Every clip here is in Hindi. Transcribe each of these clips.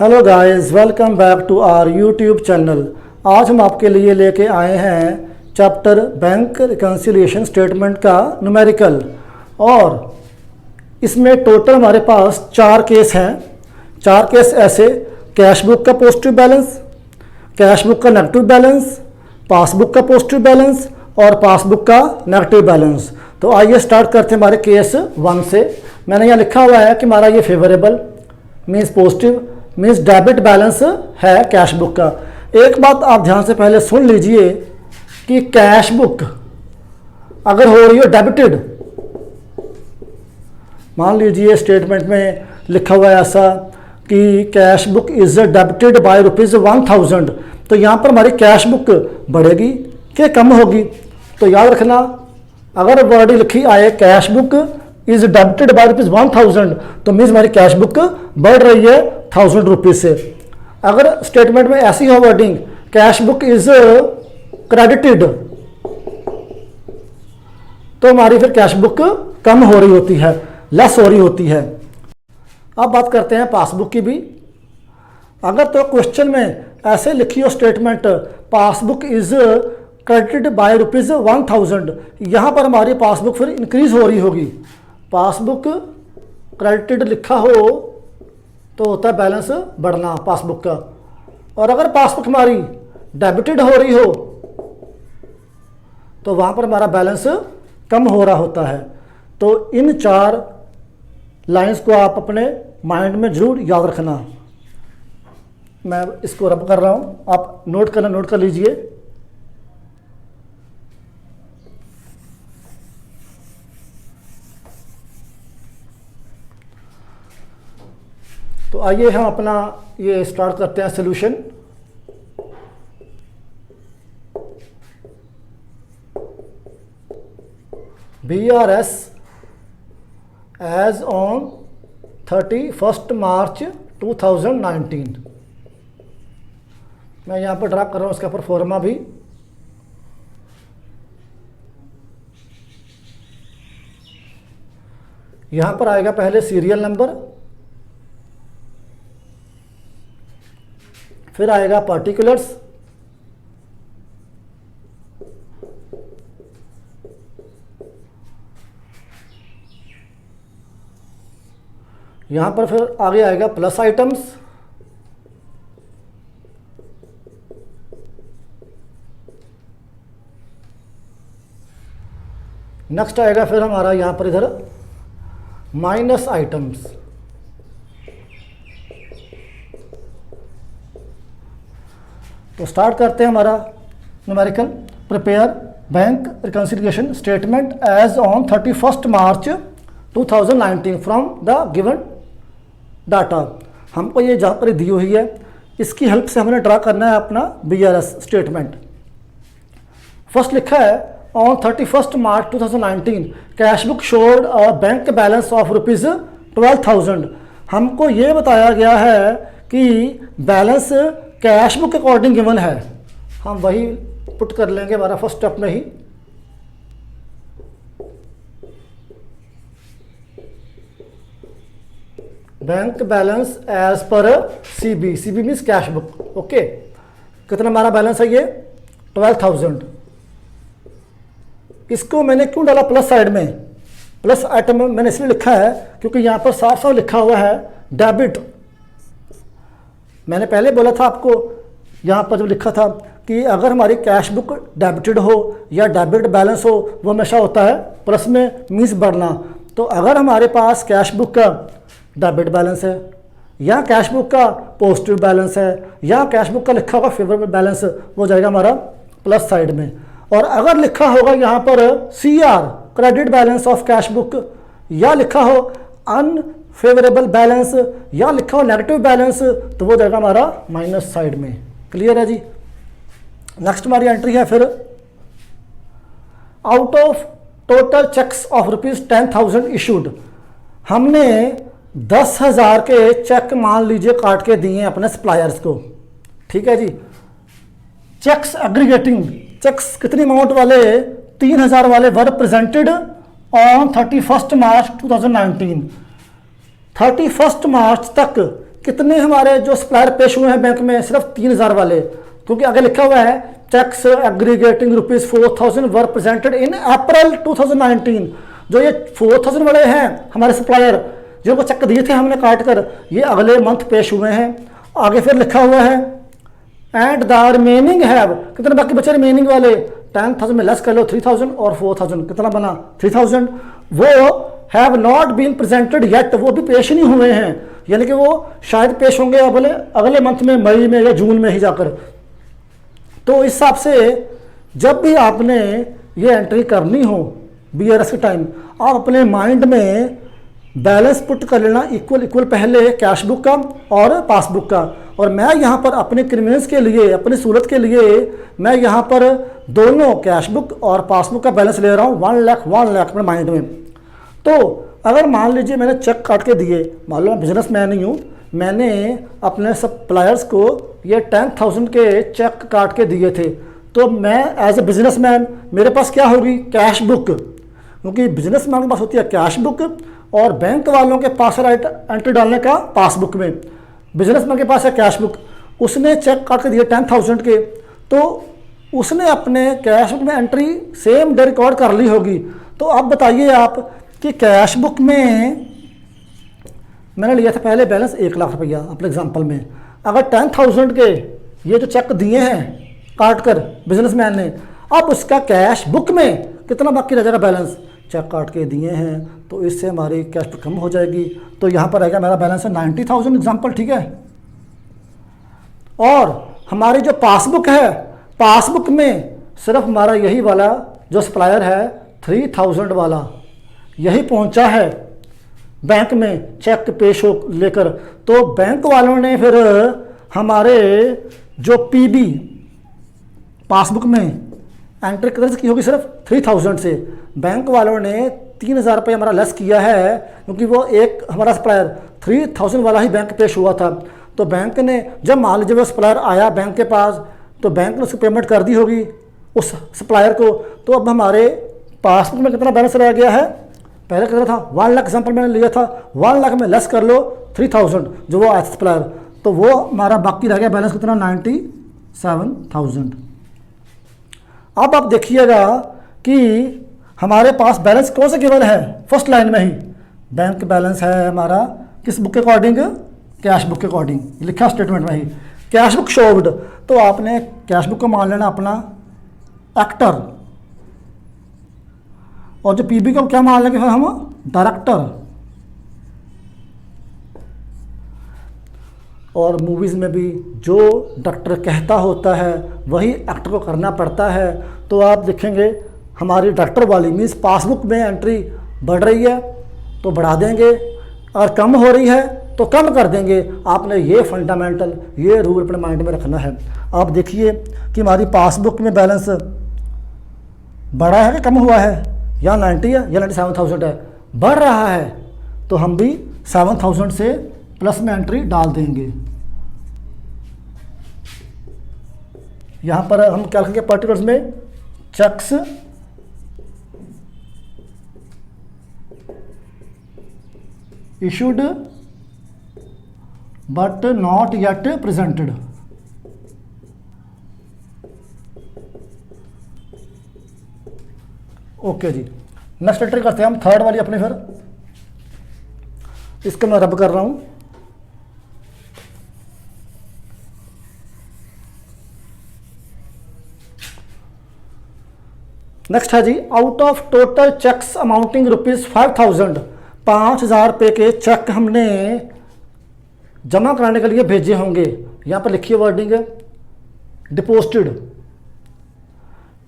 Hello guys, welcome back to our YouTube channel. आज हम आपके लिए लेके आए हैं चैप्टर बैंक रिकन्सिलिएशन स्टेटमेंट का न्यूमेरिकल। और इसमें टोटल हमारे पास 4 केस हैं। 4 केस ऐसे: कैश बुक का पॉजिटिव बैलेंस, कैश बुक का नेगेटिव बैलेंस, पासबुक का पॉजिटिव बैलेंस और पासबुक का नेगेटिव बैलेंस। तो आइए स्टार्ट करते हैं हमारे केस 1 से। मैंने यहाँ लिखा हुआ है कि हमारा ये favourable means positive means debit balance है कैश बुक का। एक बात आप ध्यान से पहले सुन लीजिए कि कैश बुक अगर हो रही हो डेबिटेड, मान लीजिए स्टेटमेंट में लिखा हुआ है ऐसा कि cash book is debited bye ₹1000, तो यहाँ पर हमारी कैश बुक बढ़ेगी कि कम होगी। तो याद रखना, अगर वर्ड लिखी आए cash book is debited bye ₹1000 तो मीन्स हमारी कैश बुक बढ़ रही है ₹1000 से। अगर स्टेटमेंट में ऐसी हो wording cash book is credited तो हमारी फिर कैश बुक कम हो रही होती है, लेस हो रही होती है। अब बात करते हैं पासबुक की भी। अगर तो क्वेश्चन में ऐसे लिखी हो statement passbook is credited bye ₹1000, यहाँ पर हमारी पासबुक फिर इंक्रीज हो रही होगी। पासबुक क्रेडिटेड लिखा हो तो होता है बैलेंस बढ़ना पासबुक का, और अगर पासबुक हमारी डेबिटेड हो रही हो तो वहाँ पर हमारा बैलेंस कम हो रहा होता है। तो इन 4 लाइंस को आप अपने माइंड में जरूर याद रखना। मैं इसको रब कर रहा हूँ, आप नोट कर लीजिए। तो आइए हम अपना ये स्टार्ट करते हैं solution. BRS as on 31 March 2019। मैं यहाँ पर ड्रा कर रहा हूँ इसका परफॉर्मा भी। यहाँ पर आएगा पहले सीरियल नंबर, फिर आएगा पार्टिकुलर्स, यहाँ पर फिर आगे आएगा प्लस आइटम्स, नेक्स्ट आएगा फिर हमारा यहाँ पर इधर माइनस आइटम्स। तो स्टार्ट करते हैं हमारा numerical. Prepare bank reconciliation statement as on 31 March 2019 from the given data. हमको ये जहाँ पर दी हुई है इसकी हेल्प से हमने ड्रा करना है अपना BRS स्टेटमेंट। फर्स्ट लिखा है on 31 March 2019 cash book showed a bank balance of ₹12,000। हमको ये बताया गया है कि बैलेंस कैश बुक के अकॉर्डिंग गिवन है। हम वही पुट कर लेंगे हमारा फर्स्ट स्टेप में ही। बैंक बैलेंस एज पर CB means cash book. Okay, कितना हमारा बैलेंस है ये 12,000। इसको मैंने क्यों डाला प्लस साइड में? प्लस आइटम में मैंने इसलिए लिखा है क्योंकि यहाँ पर साफ साफ लिखा हुआ है डेबिट। मैंने पहले बोला था आपको यहाँ पर जब लिखा था कि अगर हमारी कैश बुक डेबिटेड हो या डेबिट बैलेंस हो वो हमेशा होता है प्लस में मीन्स बढ़ना। तो अगर हमारे पास कैश बुक का डेबिट बैलेंस है या कैश बुक का पॉजिटिव बैलेंस है या कैश बुक का लिखा होगा फेवरेबल बैलेंस, वो जाएगा हमारा प्लस साइड में। और अगर लिखा होगा यहाँ पर CR credit balance of cash book या लिखा हो अनफेवरेबल बैलेंस या लिखा हो नेगेटिव बैलेंस तो वो जाएगा हमारा माइनस साइड में। क्लियर है जी? नेक्स्ट हमारी एंट्री है फिर out of total cheques of ₹10,000 issued. हमने 10,000 के चेक मान लीजिए काट के दिए हैं अपने सप्लायर्स को। ठीक है जी। चेक्स एग्रीगेटिंग चेक्स कितनी अमाउंट वाले 3,000 वाले वर प्रेजेंटेड ऑन 31 मार्च 2019। 31 मार्च तक कितने हमारे जो सप्लायर पेश हुए हैं बैंक में, सिर्फ 3000 वाले, क्योंकि आगे लिखा हुआ है cheques aggregating ₹4000 were presented in April 2019। जो ये 4000 वाले हैं हमारे सप्लायर जिनको चेक दिए थे हमने काट कर, ये अगले मंथ पेश हुए हैं। आगे फिर लिखा हुआ है एंड द रिमेनिंग हैव, कितने बाकी बचे रिमेनिंग वाले, 10,000 में लेस कर लो 3000 और 4000 कितना बना 3000, वो have not been presented yet, वो भी पेश नहीं हुए हैं, यानी कि वो शायद पेश होंगे अगले मंथ में, मई में या जून में ही जाकर। तो इस हिसाब से जब भी आपने ये एंट्री करनी हो BRS के टाइम, आप अपने माइंड में बैलेंस पुट कर लेना इक्वल पहले कैश बुक का और पासबुक का। और मैं यहाँ पर अपने कन्वीनियंस के लिए, अपनी सूरत के लिए मैं यहाँ पर दोनों कैश बुक और पासबुक का बैलेंस ले रहा हूँ 1 लाख अपने माइंड में। तो अगर मान लीजिए मैंने चेक काट के दिए, मान लो मैं बिजनेसमैन नहीं हूँ, मैंने अपने सप्लायर्स को ये 10,000 के चेक काट के दिए थे, तो मैं एज ए बिजनेसमैन मेरे पास क्या होगी कैश बुक, क्योंकि बिजनेसमैन के पास होती है कैश बुक और बैंक वालों के पास राइट एंट्री डालने का पासबुक में। बिजनेसमैन के पास है कैश बुक, उसने चेक काट के दिए 10,000 के, तो उसने अपने कैश बुक में एंट्री सेम डे रिकॉर्ड कर ली होगी। तो अब बताइए आप कि कैश बुक में मैंने लिया था पहले बैलेंस 1 लाख रुपया अपने एग्जांपल में, अगर 10,000 के ये जो चेक दिए हैं काट कर बिजनेसमैन ने, अब उसका कैश बुक में कितना बाकी रह जाएगा बैलेंस, चेक काट के दिए हैं तो इससे हमारी कैश बुक कम हो जाएगी। तो यहाँ पर आएगा मेरा बैलेंस है 90,000 एग्जाम्पल, ठीक है। और हमारी जो पासबुक है, पासबुक में सिर्फ हमारा यही वाला जो सप्लायर है 3,000 वाला यही पहुंचा है बैंक में चेक पेश हो लेकर। तो बैंक वालों ने फिर हमारे जो PB पासबुक में एंट्री कितने की होगी, सिर्फ 3,000 से। बैंक वालों ने 3,000 रुपये हमारा लेस किया है, क्योंकि वो एक हमारा सप्लायर 3,000 वाला ही बैंक पेश हुआ था। तो बैंक ने जब मान लीजिए वो सप्लायर आया बैंक के पास, तो बैंक ने उसको पेमेंट कर दी होगी उस सप्लायर को। तो अब हमारे पासबुक में कितना बैलेंस रह गया है, पहले कितना था 1 लाख एग्जाम्पल मैंने लिया था, 1 लाख में लेस कर लो 3,000 जो वो आया सप्लायर, तो वो हमारा बाकी रह गया बैलेंस कितना 97,000। अब आप देखिएगा कि हमारे पास बैलेंस कौन सा केवल है, फर्स्ट लाइन में ही बैंक बैलेंस है हमारा किस बुक के अकॉर्डिंग, कैश बुक के अकॉर्डिंग लिखा स्टेटमेंट में ही कैश बुक शोव्ड। तो आपने कैश बुक को मान लेना अपना एक्टर, और जो PB को क्या मान लेंगे फिर हम डायरेक्टर। और मूवीज़ में भी जो डॉक्टर कहता होता है वही एक्टर को करना पड़ता है। तो आप देखेंगे हमारी डॉक्टर वाली मीन्स पासबुक में एंट्री बढ़ रही है तो बढ़ा देंगे, और कम हो रही है तो कम कर देंगे। आपने ये फंडामेंटल ये रूल अपने माइंड में रखना है। आप देखिए कि हमारी पासबुक में बैलेंस बढ़ा है कि कम हुआ है, या 90 है या 97,000 है, बढ़ रहा है तो हम भी 7,000 से प्लस में एंट्री डाल देंगे। यहाँ पर हम क्या लिखेंगे पर्टिकुलर्स में, cheques issued but not yet presented. Okay जी, नेक्स्ट एंट्री करते हैं हम थर्ड वाली अपने, फिर इसको मैं रब कर रहा हूं। नेक्स्ट है जी, out of total cheques amounting ₹5,000, 5,000 रुपये के चेक हमने जमा कराने के लिए भेजे होंगे। यहाँ पर लिखिए वर्डिंग डिपोजिटेड।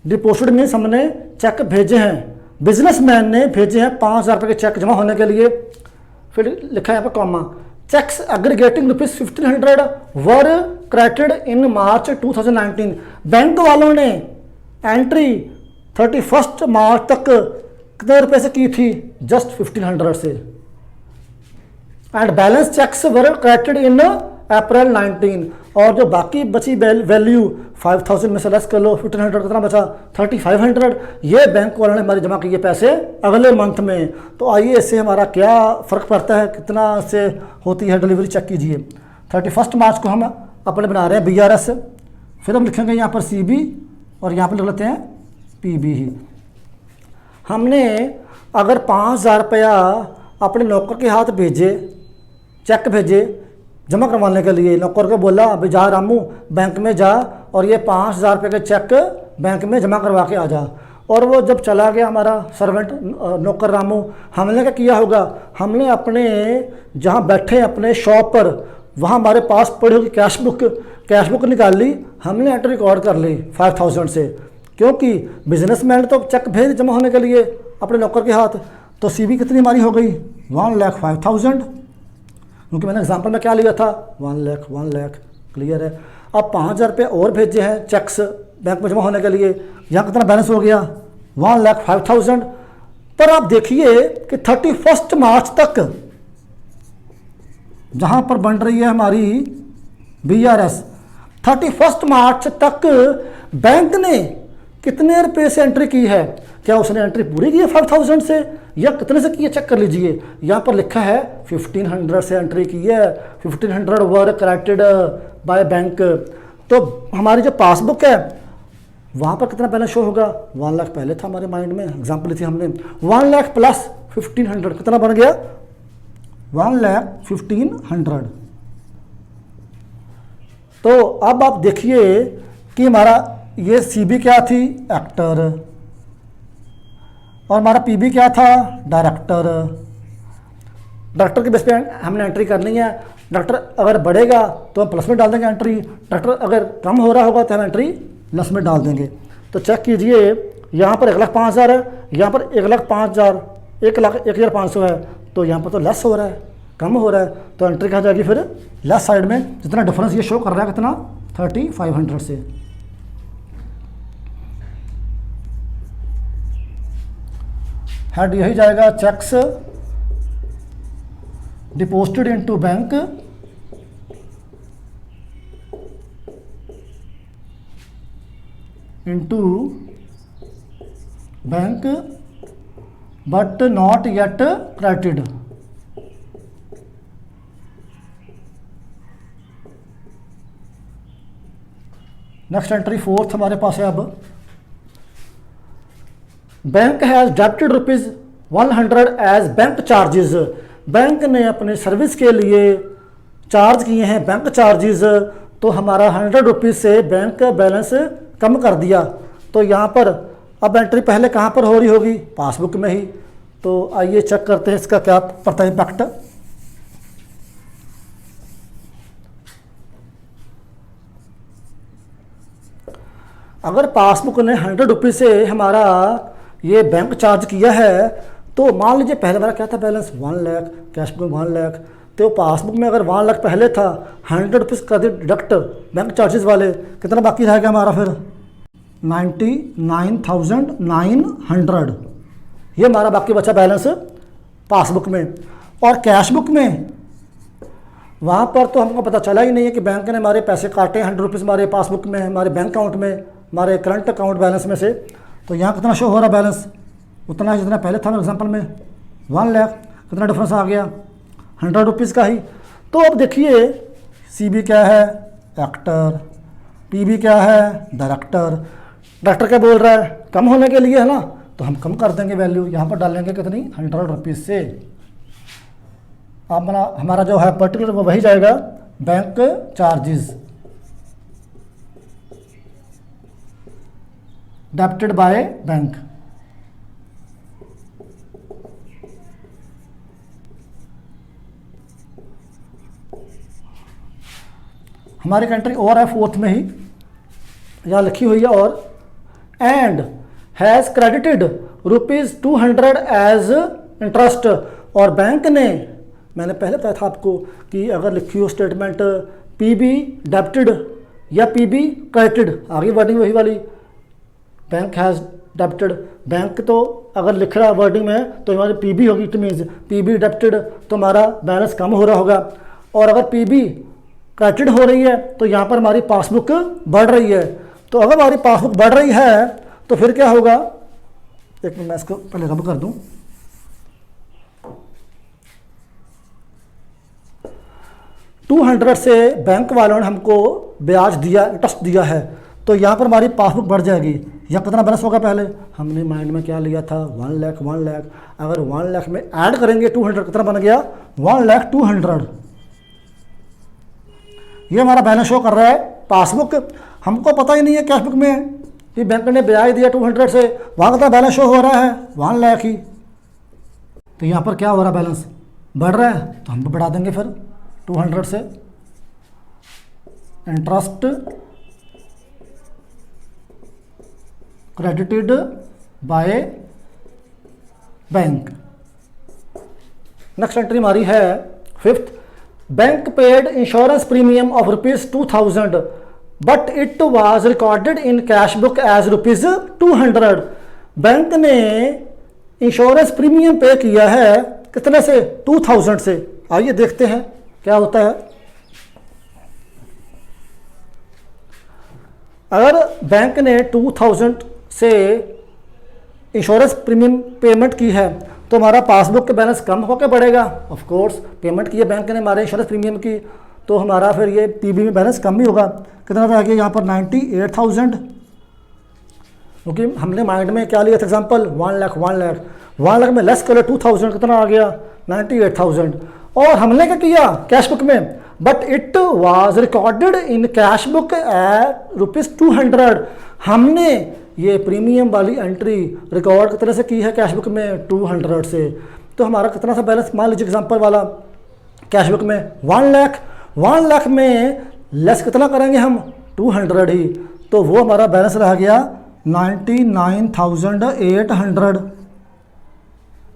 डिपोजिटेड मीन्स हमने चेक भेजे हैं, बिजनेसमैन ने भेजे हैं 5,000 रुपये के चेक जमा होने के लिए। फिर लिखा है यहाँ पर comma, cheques aggregating ₹1,500 were credited in March 2019। Bank वालों ने एंट्री 31 मार्च तक कितने रुपए से की थी, जस्ट 1,500 से। And balance cheques were credited in April 19, और जो बाकी बची वैल्यू 5,000 में से लेस कर लो 1,500 कितना बचा 3,500, ये बैंक वालों ने हमारे जमा किए पैसे अगले मंथ में। तो आइए इससे हमारा क्या फ़र्क पड़ता है, कितना से होती है डिलीवरी, चेक कीजिए। 31 मार्च को हम अपने बना रहे हैं BRS, फिर हम लिखेंगे यहाँ पर CB और यहाँ पर लिख लेते हैं PB ही। हमने अगर 5,000 रुपया अपने नौकर के हाथ भेजे, चेक भेजे जमा करवाने के लिए, नौकर को बोला अभी जा रामू बैंक में जा और ये 5,000 रुपये के चेक बैंक में जमा करवा के आ जा, और वो जब चला गया हमारा सर्वेंट नौकर रामू, हमने क्या किया होगा, हमने अपने जहाँ बैठे अपने शॉप पर वहाँ हमारे पास पड़ी होगी कैश बुक निकाल ली, हमने एंट्री रिकॉर्ड कर ली 5,000 से, क्योंकि बिजनेसमैन तो चेक भेज जमा होने के लिए अपने नौकर के हाथ। तो CB कितनी हमारी हो गई 1,05,000, क्योंकि मैंने एग्जांपल में क्या लिया था 1 लाख क्लियर है। अब 5,000 रुपये और भेजे हैं चेक्स बैंक में जमा होने के लिए, यहाँ कितना बैलेंस हो गया 1,05,000। पर आप देखिए कि 31 मार्च तक जहाँ पर बन रही है हमारी BRS, 31 मार्च तक बैंक ने कितने रुपए से एंट्री की है, क्या उसने एंट्री पूरी की है 5,000 से या कितने से की है, चेक कर लीजिए। यहाँ पर लिखा है 1,500 से एंट्री की है, 1,500 वर करेक्टेड बाय बैंक। तो हमारी जो पासबुक है वहाँ पर कितना बैलेंस शो होगा, 1 लाख पहले था हमारे माइंड में, एग्जाम्पल थी हमने, 1 लाख प्लस 1,500 कितना बन गया 1,15,000। तो अब आप देखिए कि हमारा ये CB क्या थी एक्टर, और हमारा PB क्या था डायरेक्टर। डायरेक्टर के बेस पे हमने एंट्री करनी है, डायरेक्टर अगर बढ़ेगा तो हम प्लस में डाल देंगे एंट्री, डायरेक्टर अगर कम हो रहा होगा तो हम एंट्री प्लस में डाल देंगे। तो चेक कीजिए यहाँ पर 1,05,000 है, यहाँ पर 1,05,000 1,05,000 है, तो यहाँ पर तो लेस हो रहा है, कम हो रहा है, तो एंट्री कहाँ जाएगी फिर लेस साइड में, जितना डिफरेंस ये शो कर रहा है कितना 3,500 से। हेड यही जाएगा cheques deposited into bank but not yet credited. Next entry 4th हमारे पास है। अब bank has debited ₹100 as bank charges, bank ने अपने सर्विस के लिए चार्ज किए हैं बैंक चार्जेस, तो हमारा ₹100 से बैंक का बैलेंस कम कर दिया। तो यहाँ पर अब एंट्री पहले कहाँ पर हो रही होगी, पासबुक में ही। तो आइए चेक करते हैं इसका क्या पड़ता है इम्पैक्ट। अगर पासबुक ने ₹100 से हमारा ये बैंक चार्ज किया है, तो मान लीजिए पहले हमारा क्या था बैलेंस 1 लाख, कैश बुक में 1 लाख, तो पासबुक में अगर 1 लाख पहले था, ₹100 का डिडक्ट बैंक चार्जेस वाले, कितना बाकी रहेगा हमारा फिर 99,900, ये हमारा बाकी बचा बैलेंस पासबुक में। और कैश बुक में वहाँ पर तो हमको पता चला ही नहीं है कि बैंक ने हमारे पैसे काटे ₹100 हमारे पासबुक में, हमारे बैंक अकाउंट में, हमारे करंट अकाउंट बैलेंस में से। तो यहाँ कितना शो हो रहा बैलेंस, उतना जितना पहले था एग्जांपल में 1 लाख, कितना डिफरेंस आ गया ₹100 का ही। तो अब देखिए CB क्या है एक्टर, PB क्या है डायरेक्टर। डायरेक्टर क्या बोल रहा है कम होने के लिए है ना, तो हम कम कर देंगे वैल्यू, यहाँ पर डालेंगे कितनी ₹100 से। अब हमारा जो है पर्टिकुलर वो वही जाएगा bank charges debited by bank. हमारी कंट्री और है 4th में ही, यहाँ लिखी हुई है और and has credited ₹200 as interest. और बैंक ने, मैंने पहले बताया था आपको कि अगर लिखी हो स्टेटमेंट PB डेबिटेड या PB क्रेडिटेड, आगे वर्डिंग वही वाली, बैंक हैज़ डेबिटेड, बैंक तो अगर लिख रहा है वर्डिंग में तो हमारी PB होगी, इट मीन्स PB डेबिटेड, तो हमारा बैलेंस कम हो रहा होगा। और अगर PB क्रेडिटेड हो रही है तो यहाँ पर हमारी पासबुक बढ़ रही है। तो अगर हमारी पासबुक बढ़ रही है तो फिर क्या होगा, एक मिनट मैं इसको पहले रब कर दूं। 200 से बैंक वालों ने हमको ब्याज दिया, इंटरेस्ट दिया है, तो यहाँ पर हमारी पासबुक बढ़ जाएगी। यहाँ कितना बैलेंस होगा? पहले हमने माइंड में क्या लिया था? 1 लाख 1 लाख। अगर 1 लाख में ऐड करेंगे 200, कितना बन गया? 1 लाख 200। ये हमारा बैलेंस शो कर रहा है पासबुक। हमको पता ही नहीं है कैशबुक में कि बैंक ने ब्याज दिया 200 से, वहाँ कितना बैलेंस शो हो रहा है? 1 लाख ही। तो यहाँ पर क्या हो रहा है? बैलेंस बढ़ रहा है, तो हम बढ़ा देंगे फिर 200 से। Interest credited by bank. Next entry हमारी है 5th। Bank paid insurance premium of ₹2000 but it was recorded in cash book as ₹200। Bank ने इंश्योरेंस प्रीमियम पे किया है कितने से? 2000 से। आइए देखते हैं क्या होता है। अगर बैंक ने 2000 से इंश्योरेंस प्रीमियम पेमेंट की है तो हमारा पासबुक का बैलेंस कम होकर बढ़ेगा। ऑफ कोर्स पेमेंट की है बैंक ने हमारे इंश्योरेंस प्रीमियम की, तो हमारा फिर ये पीबी में बैलेंस कम ही होगा। कितना था? आगे यहाँ पर 98,000, क्योंकि हमने माइंड में क्या लिया था? एग्जाम्पल 1 लाख 1 लाख। 1 लाख में लेस करो 2000, कितना आ गया? 98,000। और हमने क्या किया कैश बुक में? But it was recorded in cash book at ₹200। हमने ये प्रीमियम वाली एंट्री रिकॉर्ड कितने से की है कैश बुक में? 200 से। तो हमारा कितना सा बैलेंस? मान लीजिए एग्जांपल वाला कैश बुक में 1 लाख। 1 लाख में लेस कितना करेंगे हम? 200 ही। तो वो हमारा बैलेंस रह गया 99,800,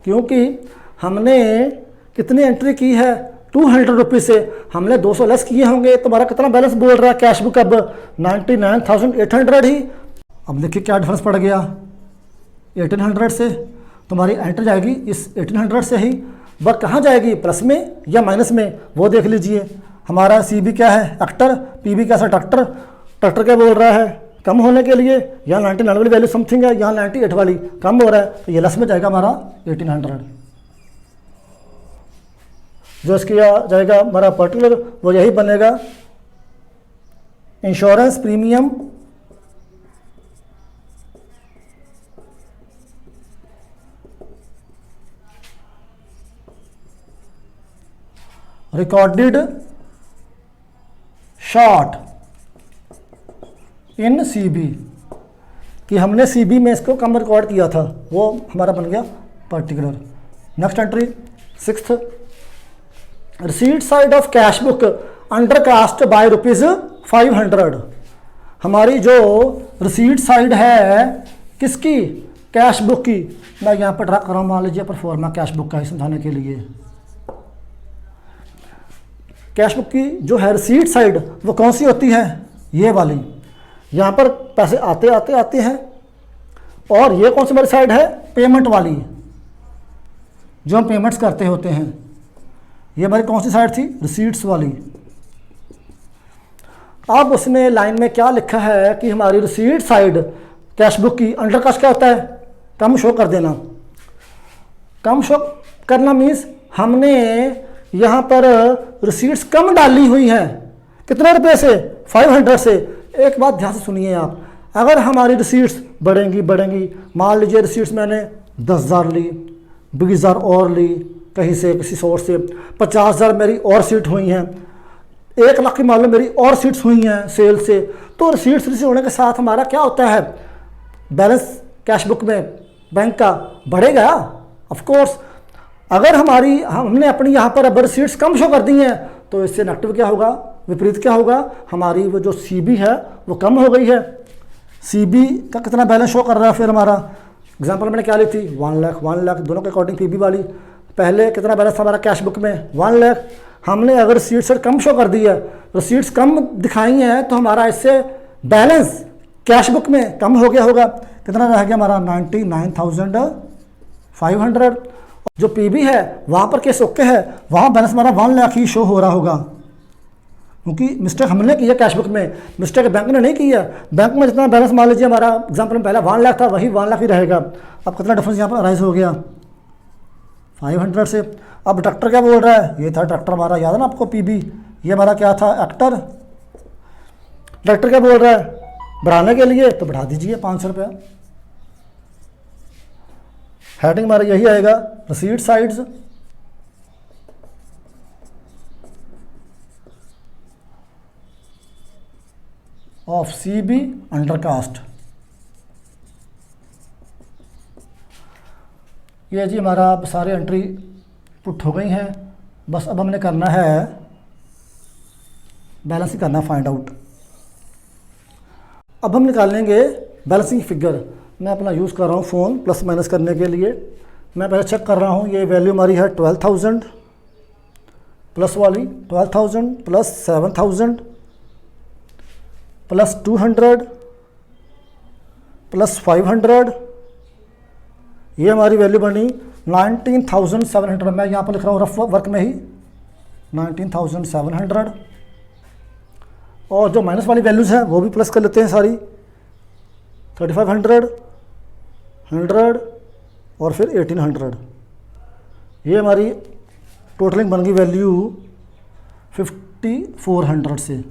क्योंकि हमने कितनी एंट्री की है? 200 रुपीज़ से। हमने 200 लेस किए होंगे, तो हमारा कितना बैलेंस बोल रहा है कैश बुक? अब 99,800 ही। अब देखिए क्या डिफरेंस पड़ गया 1800 से। तो हमारी एंट्री जाएगी इस 1800 से ही। वह कहाँ जाएगी? प्लस में या माइनस में? वो देख लीजिए। हमारा CB क्या है? एक्टर। PB कैसा? ट्रैक्टर। ट्रैक्टर क्या बोल रहा है? कम होने के लिए। यहाँ 99 वाली वैल्यू समथिंग है, यहाँ 98 वाली कम हो रहा है, तो ये लेस में जाएगा हमारा 1800। जो इसका जाएगा हमारा पर्टिकुलर, वो यही बनेगा इंश्योरेंस प्रीमियम रिकॉर्डेड शॉर्ट इन CB, कि हमने CB में इसको कम रिकॉर्ड किया था, वो हमारा बन गया particular. Next entry 6th। Receipt side of cash book undercast by ₹500। हमारी जो रिसीट साइड है किसकी? कैश बुक की। मैं यहाँ पर ड्रा कर रहा हूँ, मान लीजिए परफॉर्मा कैश बुक का ही समझाने के लिए। कैश बुक की जो है रिसीट साइड वो कौन सी होती है? ये वाली। यहाँ पर पैसे आते आते आते हैं। और ये कौन सी हमारी साइड है? पेमेंट वाली, जो हम पेमेंट्स करते होते हैं। ये हमारी कौन सी साइड थी? रिसीट्स वाली। अब उसने लाइन में क्या लिखा है कि हमारी रिसीट साइड कैश बुक की अंडर कास्ट क्या होता है? कम शो कर देना। कम शो करना मीन्स हमने यहाँ पर रिसीट्स कम डाली हुई हैं। कितने रुपए से? 500 से। एक बात ध्यान से सुनिए आप, अगर हमारी रिसीट्स बढ़ेंगी, मान लीजिए रिसीट्स मैंने 10,000 ली, 20,000 और ली कहीं से, किसी सोर्स से, 50,000 मेरी और सीट हुई हैं, 1 लाख की मान लो मेरी और सीट्स हुई हैं सेल से, तो रिसीट्स रिसीव होने के साथ हमारा क्या होता है? बैलेंस कैश बुक में बैंक का बढ़ेगा। ऑफ कोर्स अगर हमने अपनी यहाँ पर अब रिसीट्स कम शो कर दी हैं, तो इससे नेगेटिव क्या होगा? विपरीत क्या होगा? हमारी वो जो CB है वो कम हो गई है। CB का कितना बैलेंस शो कर रहा है फिर हमारा? एग्जांपल मैंने क्या ली थी? 1 लाख, दोनों के अकॉर्डिंग PB वाली। पहले कितना बैलेंस था हमारा कैश बुक में? 1 लाख। हमने अगर रिसीट्स कम शो कर दी है, रिसीट्स कम दिखाई हैं, तो हमारा इससे बैलेंस कैश बुक में कम हो गया होगा। कितना रह गया हमारा? 99,500। जो PB है वहाँ पर केस ओके है, वहाँ बैलेंस हमारा 1 लाख ही शो हो रहा होगा, क्योंकि मिस्टेक हमने की है कैश बुक में, मिस्टेक बैंक ने नहीं की है। बैंक में जितना बैलेंस मान लीजिए हमारा एग्जाम्पल में पहला 1 लाख था, वही 1 लाख ही रहेगा। अब कितना डिफरेंस यहाँ पर अराइज हो गया? 500 से। अब ट्रैक्टर क्या बोल रहा है? ये था ट्रैक्टर हमारा, याद है ना आपको? PB ये हमारा क्या था, एक्टर। डायरेक्टर क्या बोल रहा है, बढ़ाने के लिए, तो बढ़ा दीजिए 500 रुपया। हेडिंग हमारा यही आएगा, receipt sides of CB undercast. ये जी हमारा अब सारे एंट्री पुट हो गई हैं। बस अब हमने करना है बैलेंस ही करना, फाइंड आउट। अब हम निकालेंगे बैलेंसिंग फिगर। मैं अपना यूज़ कर रहा हूँ फ़ोन प्लस माइनस करने के लिए। मैं पहले चेक कर रहा हूँ, ये वैल्यू हमारी है 12,000 प्लस वाली, 12,000 प्लस 7,000 प्लस 200 प्लस 500, ये हमारी वैल्यू बनी 19,700। मैं यहाँ पर लिख रहा हूँ रफ वर्क में ही 19,700। और जो माइनस वाली वैल्यूज़ हैं वो भी प्लस कर लेते हैं सारी, 3,500, 100 और फिर 1,800। ये हमारी टोटलिंग बन गई वैल्यू 5,400 से।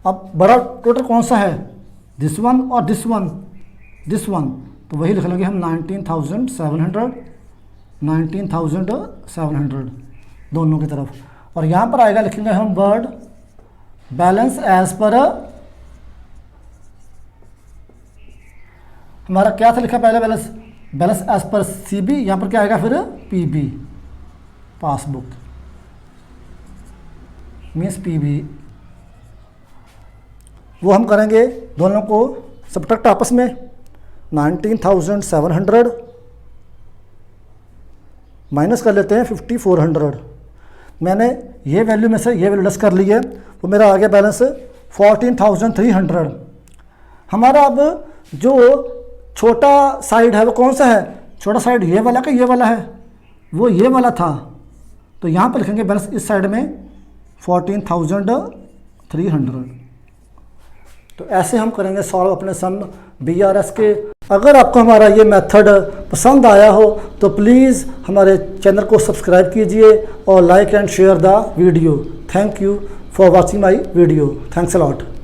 अब बड़ा टोटल कौन सा है, दिस वन और दिस वन, तो वही लिख लेंगे हम 19,700, 19,700 दोनों की तरफ। और यहाँ पर आएगा, लिखेंगे हम वर्ड बैलेंस एज पर, हमारा क्या था लिखा पहले, बैलेंस एज पर CB, यहाँ पर क्या आएगा फिर PB, पासबुक मीन्स PB। वो हम करेंगे दोनों को सब्ट्रैक्ट आपस में, 19,700 माइनस कर लेते हैं 5,400। मैंने ये वैल्यू में से ये वैल्यू लेस कर ली है, तो मेरा आ गया बैलेंस 14,300। हमारा अब जो छोटा साइड है वो कौन सा है, छोटा साइड ये वाला का ये वाला है, वो ये वाला था, तो यहाँ पर लिखेंगे बैलेंस इस साइड में 14,300। तो ऐसे हम करेंगे सॉल्व अपने सम BRS के। अगर आपको हमारा ये मेथड पसंद आया हो तो प्लीज़ हमारे चैनल को सब्सक्राइब कीजिए और like and share the video. Thank you for watching my video. Thanks a lot.